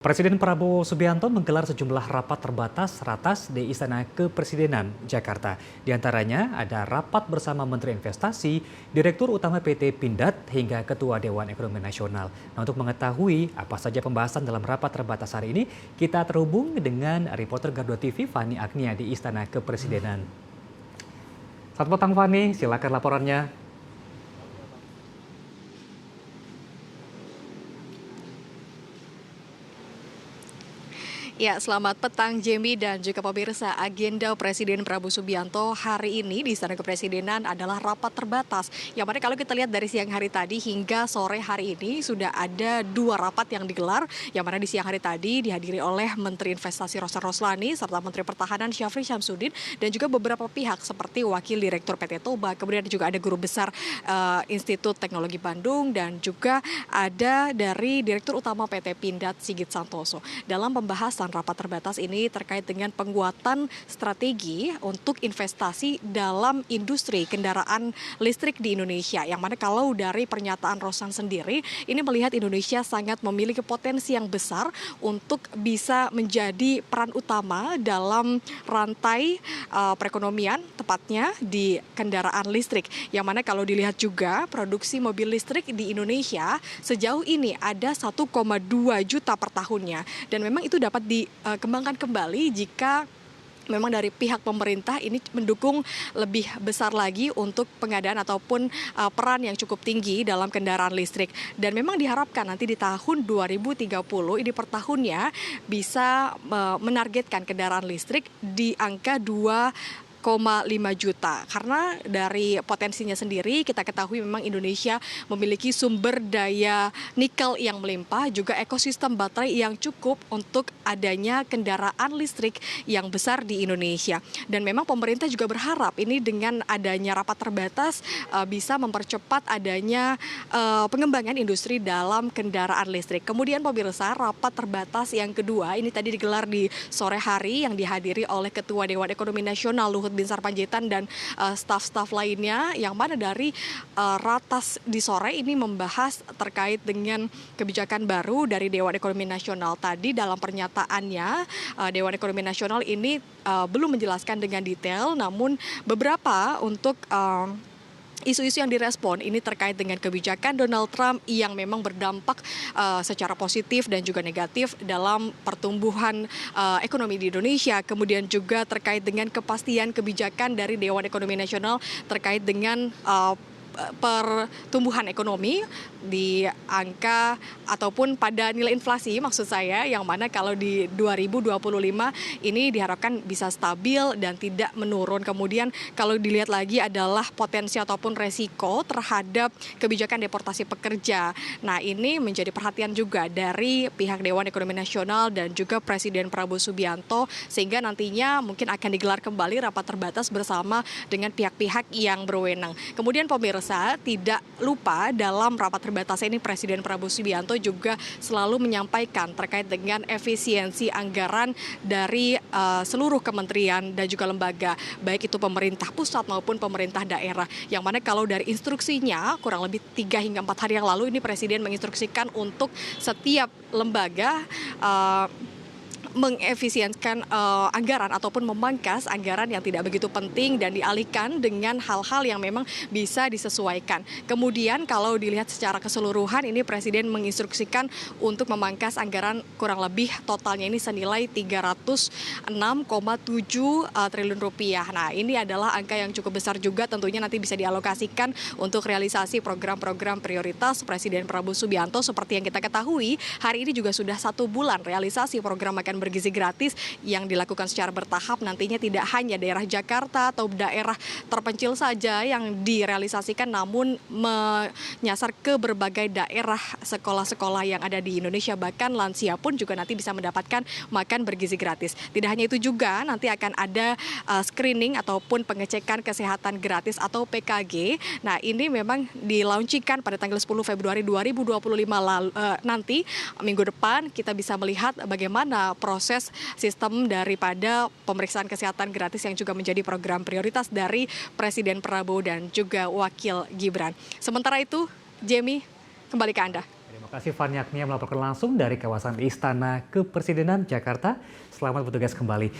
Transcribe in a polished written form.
Presiden Prabowo Subianto menggelar sejumlah rapat terbatas ratas di Istana Kepresidenan, Jakarta. Di antaranya ada rapat bersama Menteri Investasi, Direktur Utama PT Pindad, hingga Ketua Dewan Ekonomi Nasional. Nah, untuk mengetahui apa saja pembahasan dalam rapat terbatas hari ini, kita terhubung dengan reporter Gardu TV Fani Agnia di Istana Kepresidenan. Selamat petang Fani, silakan laporannya. Ya, selamat petang Jamie dan juga pemirsa. Agenda Presiden Prabowo Subianto hari ini di Istana Kepresidenan adalah rapat terbatas. Yang mana kalau kita lihat dari siang hari tadi hingga sore hari ini sudah ada dua rapat yang digelar. Yang mana di siang hari tadi dihadiri oleh Menteri Investasi Rosan Roslani serta Menteri Pertahanan Syafri Syamsuddin dan juga beberapa pihak seperti Wakil Direktur PT Toba. Kemudian juga ada Guru Besar Institut Teknologi Bandung dan juga ada dari Direktur Utama PT Pindad Sigit Santoso. Dalam pembahasan rapat terbatas ini terkait dengan penguatan strategi untuk investasi dalam industri kendaraan listrik di Indonesia. Yang mana kalau dari pernyataan Rosan sendiri, ini melihat Indonesia sangat memiliki potensi yang besar untuk bisa menjadi peran utama dalam rantai perekonomian, tepatnya di kendaraan listrik. Yang mana kalau dilihat juga produksi mobil listrik di Indonesia sejauh ini ada 1,2 juta per tahunnya. Dan memang itu dapat dikembangkan kembali jika memang dari pihak pemerintah ini mendukung lebih besar lagi untuk pengadaan ataupun peran yang cukup tinggi dalam kendaraan listrik. Dan memang diharapkan nanti di tahun 2030 ini per tahunnya bisa menargetkan kendaraan listrik di angka 2,5 juta. Karena dari potensinya sendiri kita ketahui memang Indonesia memiliki sumber daya nikel yang melimpah, juga ekosistem baterai yang cukup untuk adanya kendaraan listrik yang besar di Indonesia. Dan memang pemerintah juga berharap ini dengan adanya rapat terbatas bisa mempercepat adanya pengembangan industri dalam kendaraan listrik. Kemudian pemirsa, rapat terbatas yang kedua ini tadi digelar di sore hari yang dihadiri oleh Ketua Dewan Ekonomi Nasional Luhut Bin Sarpanjaitan dan staf-staf lainnya, yang mana dari ratas di sore ini membahas terkait dengan kebijakan baru dari Dewan Ekonomi Nasional. Tadi dalam pernyataannya Dewan Ekonomi Nasional ini belum menjelaskan dengan detail, namun beberapa untuk isu-isu yang direspon ini terkait dengan kebijakan Donald Trump yang memang berdampak secara positif dan juga negatif dalam pertumbuhan ekonomi di Indonesia. Kemudian juga terkait dengan kepastian kebijakan dari Dewan Ekonomi Nasional terkait dengan pertumbuhan ekonomi di angka ataupun pada nilai inflasi maksud saya, yang mana kalau di 2025 ini diharapkan bisa stabil dan tidak menurun. Kemudian kalau dilihat lagi adalah potensi ataupun resiko terhadap kebijakan deportasi pekerja. Nah, ini menjadi perhatian juga dari pihak Dewan Ekonomi Nasional dan juga Presiden Prabowo Subianto, sehingga nantinya mungkin akan digelar kembali rapat terbatas bersama dengan pihak-pihak yang berwenang. Kemudian pemirsa, tidak lupa dalam rapat terbatas ini Presiden Prabowo Subianto juga selalu menyampaikan terkait dengan efisiensi anggaran dari seluruh kementerian dan juga lembaga, baik itu pemerintah pusat maupun pemerintah daerah. Yang mana kalau dari instruksinya kurang lebih 3 hingga 4 hari yang lalu ini Presiden menginstruksikan untuk setiap lembaga mengefisienkan anggaran ataupun memangkas anggaran yang tidak begitu penting dan dialihkan dengan hal-hal yang memang bisa disesuaikan. Kemudian kalau dilihat secara keseluruhan ini Presiden menginstruksikan untuk memangkas anggaran kurang lebih totalnya ini senilai 306,7 triliun rupiah. Nah, ini adalah angka yang cukup besar juga, tentunya nanti bisa dialokasikan untuk realisasi program-program prioritas Presiden Prabowo Subianto. Seperti yang kita ketahui, hari ini juga sudah 1 bulan realisasi program makan bergizi gratis yang dilakukan secara bertahap. Nantinya tidak hanya daerah Jakarta atau daerah terpencil saja yang direalisasikan, namun menyasar ke berbagai daerah sekolah-sekolah yang ada di Indonesia. Bahkan lansia pun juga nanti bisa mendapatkan makan bergizi gratis. Tidak hanya itu juga, nanti akan ada screening ataupun pengecekan kesehatan gratis atau PKG. Nah, ini memang dilaunchingkan pada tanggal 10 Februari 2025 nanti minggu depan kita bisa melihat bagaimana proses sistem daripada pemeriksaan kesehatan gratis yang juga menjadi program prioritas dari Presiden Prabowo dan juga Wakil Gibran. Sementara itu, Jamie, kembali ke Anda. Terima Terima kasih Fani Agnia melaporkan langsung dari kawasan Istana Kepresidenan Jakarta. Selamat bertugas kembali.